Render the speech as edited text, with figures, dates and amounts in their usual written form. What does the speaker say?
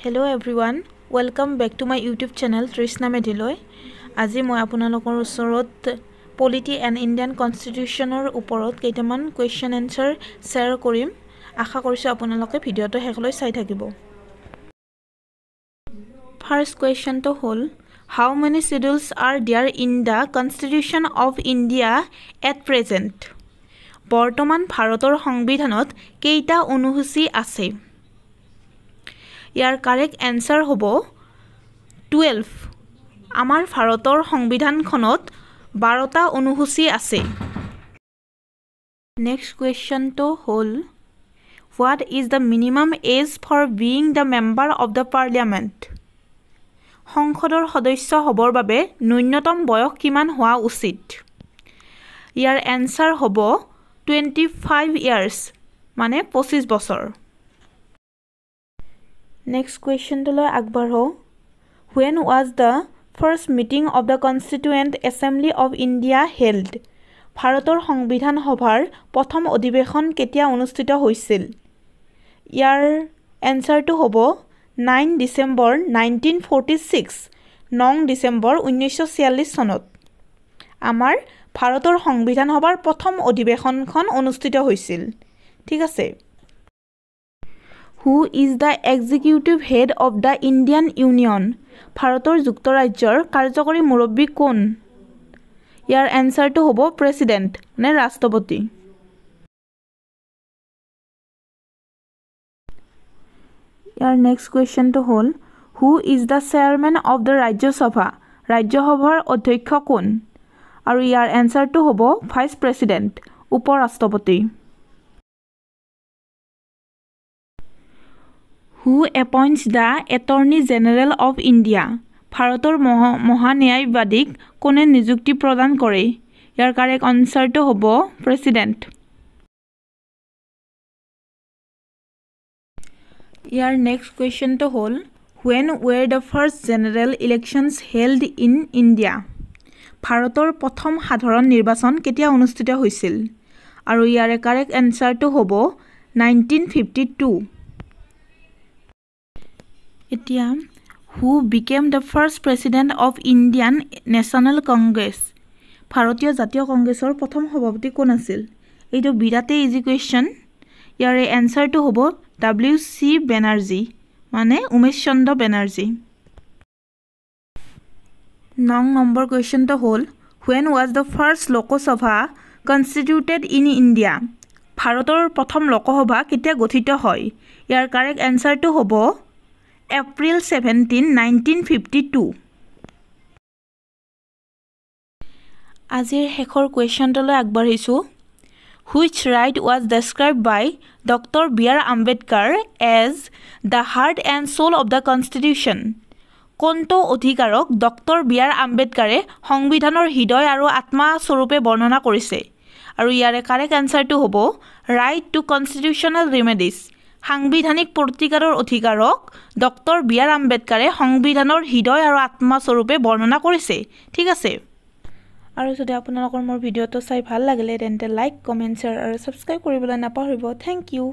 Hello everyone, welcome back to my YouTube channel Trishna Medhiloy. আজি মই আপোনালোকৰ ওচৰত Polity and Indian Constitutionৰ ওপৰত কেইটামান question answer share কৰিম। আশা কৰিছো আপোনালোকে ভিডিওটো শেষলৈ চাই থাকিব। First question to হ'ল How many schedules are there in the Constitution of India at present? বৰ্তমান ভাৰতৰ সংবিধানত কেইটা অনুসূচী আছে? ইয়াৰ কাৰেক্ট এনসাৰ হ'ব 12 আমাৰ ভাৰতৰ সংবিধানখনত 12টা অনুসূচী আছে নেক্সট কোৱেশ্চন তো হ'ল What is the minimum age for being the member of the parliament সংসদৰ সদস্য হ'বৰ বাবে ন্যূনতম বয়স কিমান হোৱা উচিত ইয়াৰ এনসাৰ হ'ব 25 years মানে 25 বছৰ Next question to lo akbaro When was the first meeting of the Constituent Assembly of India held? ভাৰতৰ সংবিধান সভাৰ প্ৰথম অধিৱেশন কেতিয়া অনুষ্ঠিত হৈছিল? ইয়াৰ এনসাৰটো হ'ব 9 ডিসেম্বৰ 1946 9 ডিসেম্বৰ 1946 চনত আমাৰ ভাৰতৰ সংবিধান সভাৰ প্ৰথম অধিৱেশনখন অনুষ্ঠিত হৈছিল ঠিক আছে Who is the executive head of the Indian Union? ভাৰতৰ যুক্তৰাজ্যৰ কাৰ্যকৰী মুৰব্বী কোন? ইয়াৰ এনসাৰটো হ'ব প্ৰেসিডেন্ট নে ৰাষ্ট্ৰপতি। ইয়াৰ নেক্সট কোৱেশ্চনটো হ'ল Who is the chairman of the Rajya Sabha? ৰাজ্যসভাৰ অধ্যক্ষ কোন? আৰু ইয়াৰ এনসাৰটো হ'ব ভাইস প্ৰেসিডেন্ট উপ-ৰাষ্ট্ৰপতি। Who appoints the Attorney General of India? ভাৰতৰ মহান্যায়বাদীক কোনে নিযুক্তি প্ৰদান কৰে? ইয়াৰ কাৰেক্ট আনসাৰটো হ'ব প্ৰেসিডেন্ট। ইয়াৰ নেক্সট কোৱেশ্চনটো হ'ল When were the first general elections held in India? ভাৰতৰ প্ৰথম সাধাৰণ নিৰ্বাচন কেতিয়া অনুষ্ঠিত হৈছিল? আৰু ইয়াৰ কাৰেক্ট আনসাৰটো হ'ব 1952 এতিয়া Who became the first president of Indian National Congress? ভাৰতীয় জাতীয় কংগ্ৰেছৰ প্ৰথম সভাপতি কোন আছিল? এইটো বিৰাটে ইজি কোৱেশ্চন ইয়াৰ এনসাৰটো হ'ব W.C. বেনাৰ্জী মানে উমেশ চন্দ্ৰ বেনাৰ্জী 9 নম্বৰ কোৱেশ্চনটো হ'ল When was the first Lok Sabha constituted in India? ভাৰতৰ প্ৰথম লোকসভা কেতিয়া গঠিত হয়? ইয়াৰ কাৰেক্ট আনসাৰটো হ'ব April 17, 1952 আজিৰ শেষৰ কোৱেশ্চনটোলৈ আগবাঢ়িছো Which right was described by Dr. B.R. Ambedkar as the heart and soul of the Constitution? কোনটো অধিকাৰক ডক্টৰ B.R. আম্বেদকাৰে সংবিধানৰ হৃদয় আৰু আত্মা স্বৰূপে বৰ্ণনা কৰিছে আৰু ইয়াৰে কাৰেক্ট আনসাৰটো হ'ব Right to Constitutional Remedies সাংবিধানিক প্ৰতিকাৰৰ অধিকাৰক ডক্টৰ B.R. আম্বেদকাৰে সংবিধানৰ হৃদয় আৰু আত্মা স্বৰূপে বৰ্ণনা কৰিছে ঠিক আছে আৰু যদি আপোনালোকৰ মোৰ ভিডিওটো চাই ভাল লাগিলে তেন্তে লাইক কমেন্ট শ্বেয়াৰ আৰু সাবস্ক্ৰাইব কৰিবলৈ নাপাহৰিব থ্যাংক ইউ